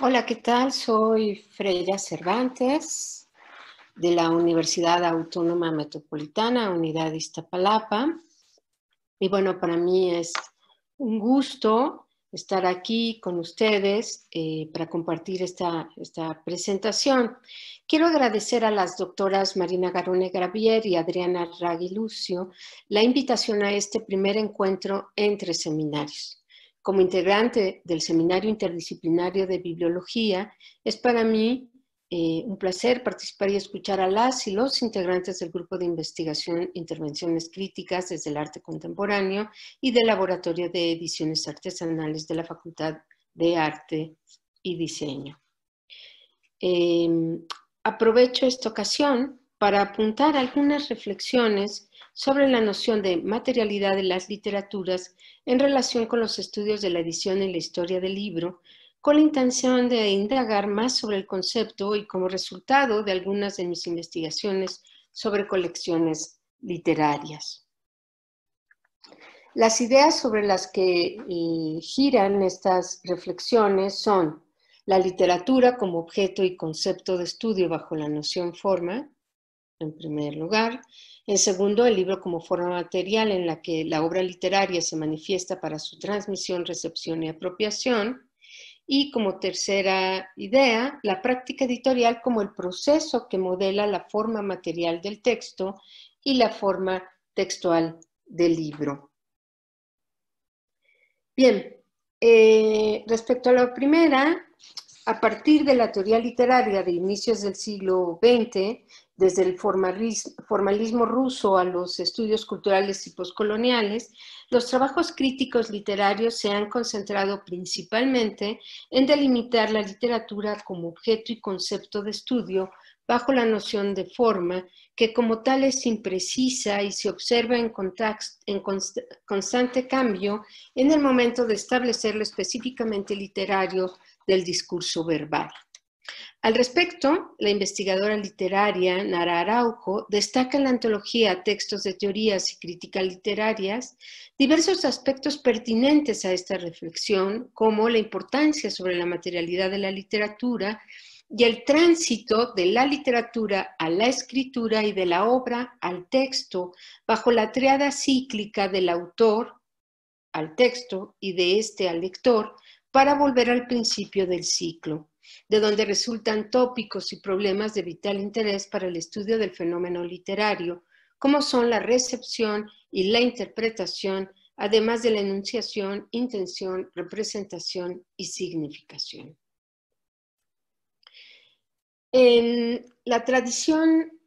Hola, ¿qué tal? Soy Freya Cervantes de la Universidad Autónoma Metropolitana, Unidad Iztapalapa. Y bueno, para mí es un gusto estar aquí con ustedes para compartir esta presentación. Quiero agradecer a las doctoras Marina Garone Gravier y Adriana Raggi Lucio la invitación a este primer encuentro entre seminarios. Como integrante del Seminario Interdisciplinario de Bibliología, es para mí un placer participar y escuchar a las y los integrantes del Grupo de Investigación Intervenciones Críticas desde el Arte Contemporáneo y del Laboratorio de Ediciones Artesanales de la Facultad de Arte y Diseño. Aprovecho esta ocasión para apuntar algunas reflexiones sobre la noción de materialidad de las literaturas en relación con los estudios de la edición y la historia del libro, con la intención de indagar más sobre el concepto y como resultado de algunas de mis investigaciones sobre colecciones literarias. Las ideas sobre las que giran estas reflexiones son la literatura como objeto y concepto de estudio bajo la noción forma, en primer lugar. En segundo, el libro como forma material en la que la obra literaria se manifiesta para su transmisión, recepción y apropiación. Y como tercera idea, la práctica editorial como el proceso que modela la forma material del texto y la forma textual del libro. Bien, respecto a la primera, a partir de la teoría literaria de inicios del siglo XX, desde el formalismo ruso a los estudios culturales y postcoloniales, los trabajos críticos literarios se han concentrado principalmente en delimitar la literatura como objeto y concepto de estudio bajo la noción de forma, que como tal es imprecisa y se observa en constante cambio en el momento de establecer lo específicamente literario del discurso verbal. Al respecto, la investigadora literaria Nara Araujo destaca en la antología Textos de Teorías y Críticas Literarias diversos aspectos pertinentes a esta reflexión, como la importancia sobre la materialidad de la literatura y el tránsito de la literatura a la escritura y de la obra al texto bajo la tríada cíclica del autor al texto y de este al lector para volver al principio del ciclo, de donde resultan tópicos y problemas de vital interés para el estudio del fenómeno literario, como son la recepción y la interpretación, además de la enunciación, intención, representación y significación. En la tradición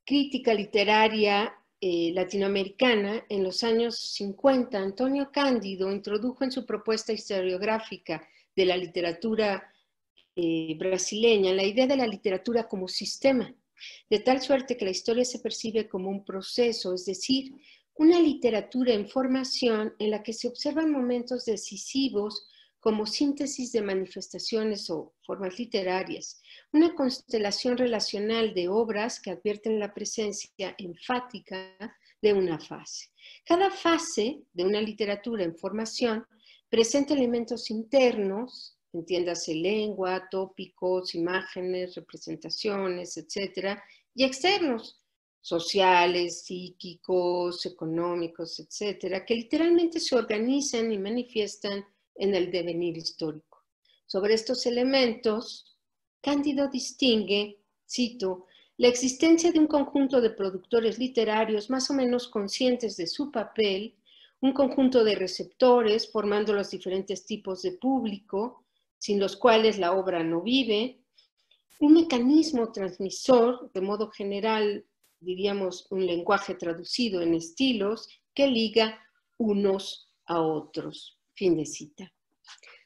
crítica literaria latinoamericana, en los años 50, Antonio Cándido introdujo en su propuesta historiográfica de la literatura brasileña la idea de la literatura como sistema, de tal suerte que la historia se percibe como un proceso, es decir, una literatura en formación en la que se observan momentos decisivos como síntesis de manifestaciones o formas literarias, una constelación relacional de obras que advierten la presencia enfática de una fase. Cada fase de una literatura en formación presenta elementos internos, entiéndase lengua, tópicos, imágenes, representaciones, etcétera, y externos, sociales, psíquicos, económicos, etcétera, que literalmente se organizan y manifiestan en el devenir histórico. Sobre estos elementos, Cándido distingue, cito, la existencia de un conjunto de productores literarios más o menos conscientes de su papel, un conjunto de receptores formando los diferentes tipos de público, sin los cuales la obra no vive, un mecanismo transmisor, de modo general, diríamos un lenguaje traducido en estilos, que liga unos a otros. Fin de cita.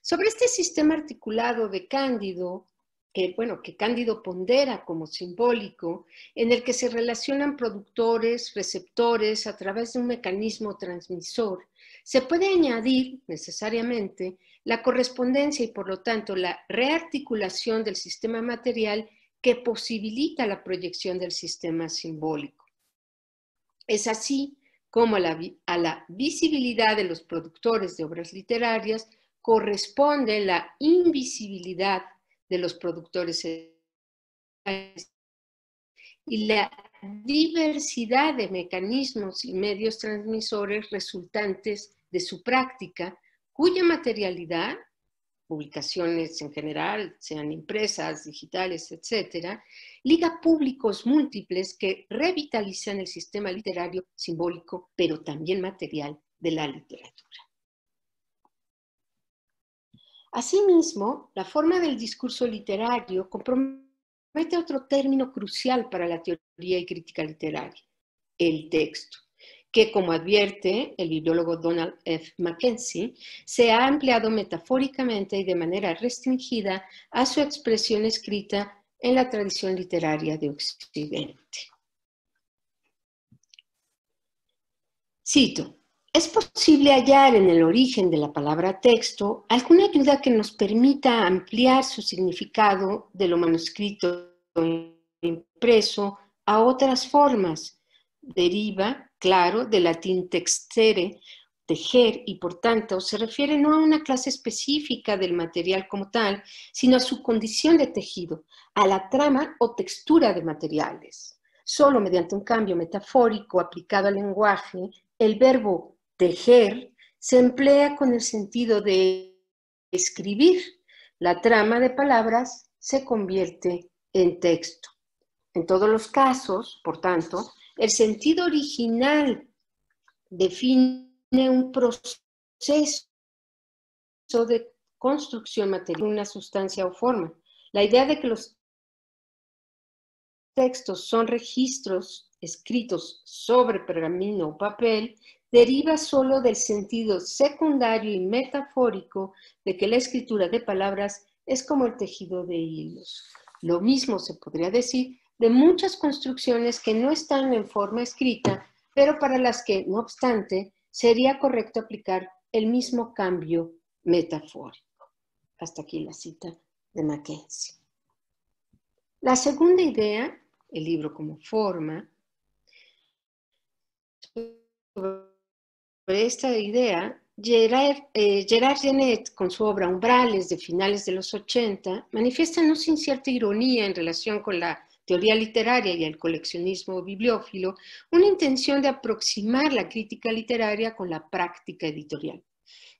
Sobre este sistema articulado de Cándido, que Cándido pondera como simbólico, en el que se relacionan productores, receptores a través de un mecanismo transmisor, se puede añadir necesariamente la correspondencia y por lo tanto la rearticulación del sistema material que posibilita la proyección del sistema simbólico. Es así como a la visibilidad de los productores de obras literarias corresponde la invisibilidad de los productores y la diversidad de mecanismos y medios transmisores resultantes de su práctica, cuya materialidad, publicaciones en general, sean impresas, digitales, etcétera, liga públicos múltiples que revitalizan el sistema literario simbólico, pero también material de la literatura. Asimismo, la forma del discurso literario compromete otro término crucial para la teoría y crítica literaria, el texto, que, como advierte el bibliólogo Donald F. Mackenzie, se ha empleado metafóricamente y de manera restringida a su expresión escrita en la tradición literaria de Occidente. Cito: ¿es posible hallar en el origen de la palabra texto alguna ayuda que nos permita ampliar su significado de lo manuscrito impreso a otras formas? Deriva, claro, del latín textere, tejer, y por tanto se refiere no a una clase específica del material como tal, sino a su condición de tejido, a la trama o textura de materiales. Solo mediante un cambio metafórico aplicado al lenguaje, el verbo tejer se emplea con el sentido de escribir. La trama de palabras se convierte en texto. En todos los casos, por tanto, el sentido original define un proceso de construcción material de una sustancia o forma. La idea de que los textos son registros escritos sobre pergamino o papel deriva solo del sentido secundario y metafórico de que la escritura de palabras es como el tejido de hilos. Lo mismo se podría decir de muchas construcciones que no están en forma escrita, pero para las que, no obstante, sería correcto aplicar el mismo cambio metafórico. Hasta aquí la cita de Mackenzie. La segunda idea, el libro como forma, sobre esta idea, Gerard Genette, con su obra Umbrales de finales de los 80, manifiesta no sin cierta ironía en relación con la teoría literaria y el coleccionismo bibliófilo, una intención de aproximar la crítica literaria con la práctica editorial.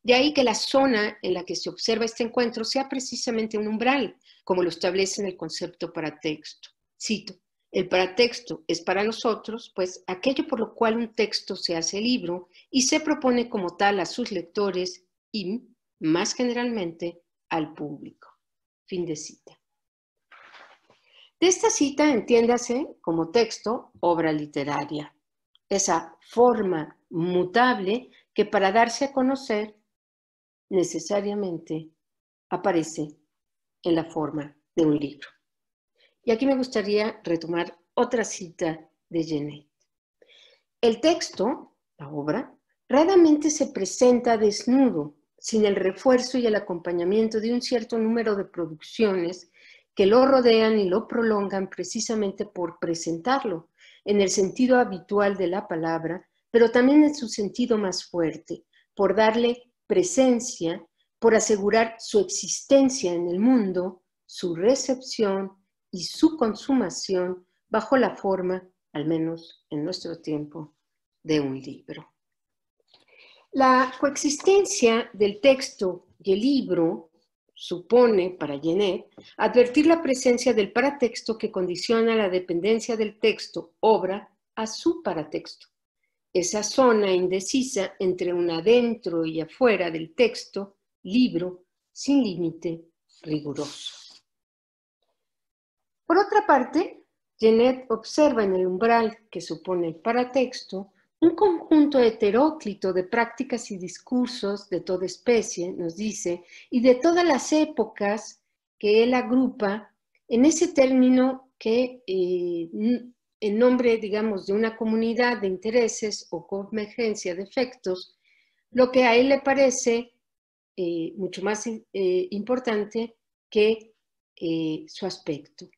De ahí que la zona en la que se observa este encuentro sea precisamente un umbral, como lo establece en el concepto paratexto. Cito: el paratexto es para nosotros, pues, aquello por lo cual un texto se hace libro y se propone como tal a sus lectores y, más generalmente, al público. Fin de cita. De esta cita entiéndase como texto obra literaria, esa forma mutable que para darse a conocer necesariamente aparece en la forma de un libro. Y aquí me gustaría retomar otra cita de Genette. El texto, la obra, raramente se presenta desnudo, sin el refuerzo y el acompañamiento de un cierto número de producciones que lo rodean y lo prolongan precisamente por presentarlo, en el sentido habitual de la palabra, pero también en su sentido más fuerte, por darle presencia, por asegurar su existencia en el mundo, su recepción y su consumación bajo la forma, al menos en nuestro tiempo, de un libro. La coexistencia del texto y el libro supone, para Genette, advertir la presencia del paratexto que condiciona la dependencia del texto, obra, a su paratexto. Esa zona indecisa entre un adentro y afuera del texto, libro, sin límite riguroso. Por otra parte, Genette observa en el umbral que supone el paratexto un conjunto heteróclito de prácticas y discursos de toda especie, nos dice, y de todas las épocas que él agrupa en ese término que, en nombre, digamos, de una comunidad de intereses o convergencia de efectos, lo que a él le parece mucho más importante que su aspecto.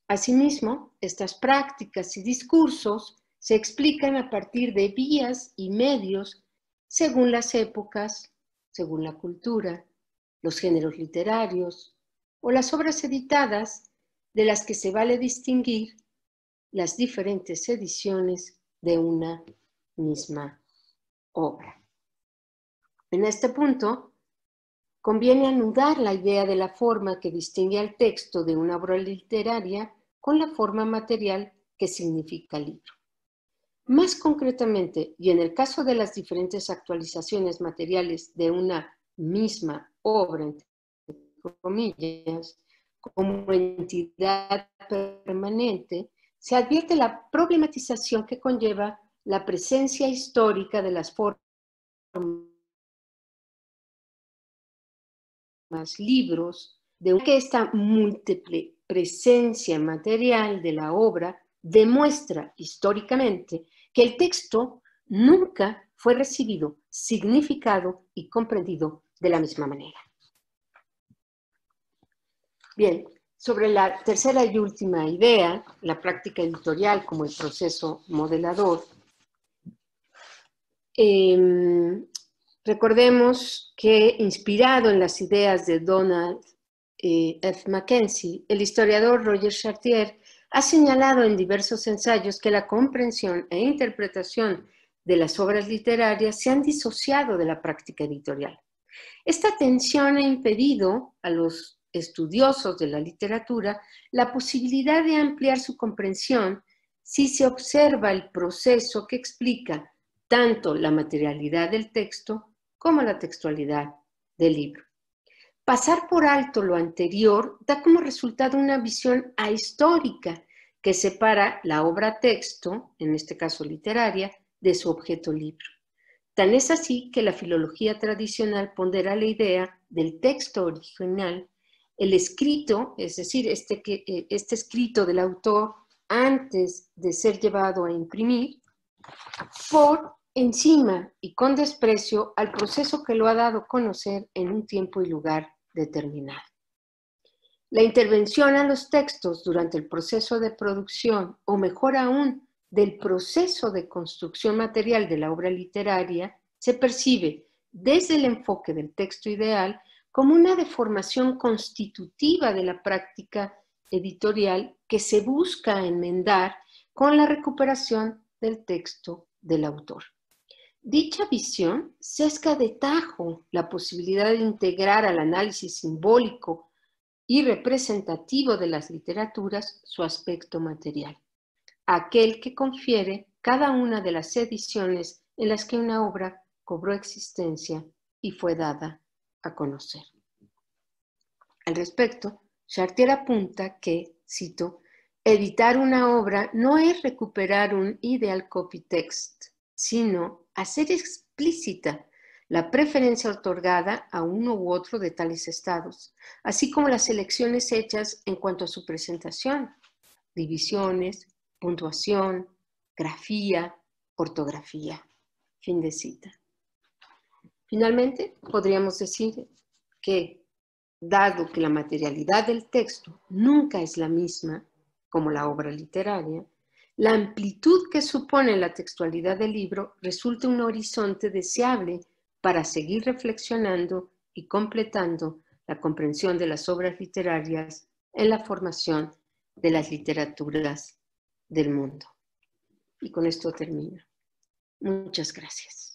Asimismo, estas prácticas y discursos se explican a partir de vías y medios según las épocas, según la cultura, los géneros literarios, o las obras editadas, de las que se vale distinguir las diferentes ediciones de una misma obra. En este punto, conviene anudar la idea de la forma que distingue al texto de una obra literaria con la forma material que significa libro. Más concretamente, y en el caso de las diferentes actualizaciones materiales de una misma obra, entre comillas, como entidad permanente, se advierte la problematización que conlleva la presencia histórica de las formas libros, de que esta múltiple presencia material de la obra demuestra históricamente que el texto nunca fue recibido, significado y comprendido de la misma manera. Bien, sobre la tercera y última idea, la práctica editorial como el proceso modelador, recordemos que, inspirado en las ideas de Donald F. Mackenzie, el historiador Roger Chartier ha señalado en diversos ensayos que la comprensión e interpretación de las obras literarias se han disociado de la práctica editorial. Esta tensión ha impedido a los estudiosos de la literatura la posibilidad de ampliar su comprensión si se observa el proceso que explica tanto la materialidad del texto como la textualidad del libro. Pasar por alto lo anterior da como resultado una visión ahistórica que separa la obra texto, en este caso literaria, de su objeto libro. Tan es así que la filología tradicional pondera la idea del texto original, el escrito, es decir, este escrito del autor antes de ser llevado a imprimir, por encima y con desprecio al proceso que lo ha dado a conocer en un tiempo y lugar determinado. La intervención a los textos durante el proceso de producción, o mejor aún, del proceso de construcción material de la obra literaria, se percibe desde el enfoque del texto ideal como una deformación constitutiva de la práctica editorial que se busca enmendar con la recuperación del texto del autor. Dicha visión sesga de tajo la posibilidad de integrar al análisis simbólico y representativo de las literaturas su aspecto material, aquel que confiere cada una de las ediciones en las que una obra cobró existencia y fue dada a conocer. Al respecto, Chartier apunta que, cito, editar una obra no es recuperar un ideal copy text, sino hacer explícita la preferencia otorgada a uno u otro de tales estados, así como las elecciones hechas en cuanto a su presentación, divisiones, puntuación, grafía, ortografía. Fin de cita. Finalmente, podríamos decir que, dado que la materialidad del texto nunca es la misma como la obra literaria, la amplitud que supone la textualidad del libro resulta un horizonte deseable para seguir reflexionando y completando la comprensión de las obras literarias en la formación de las literaturas del mundo. Y con esto termino. Muchas gracias.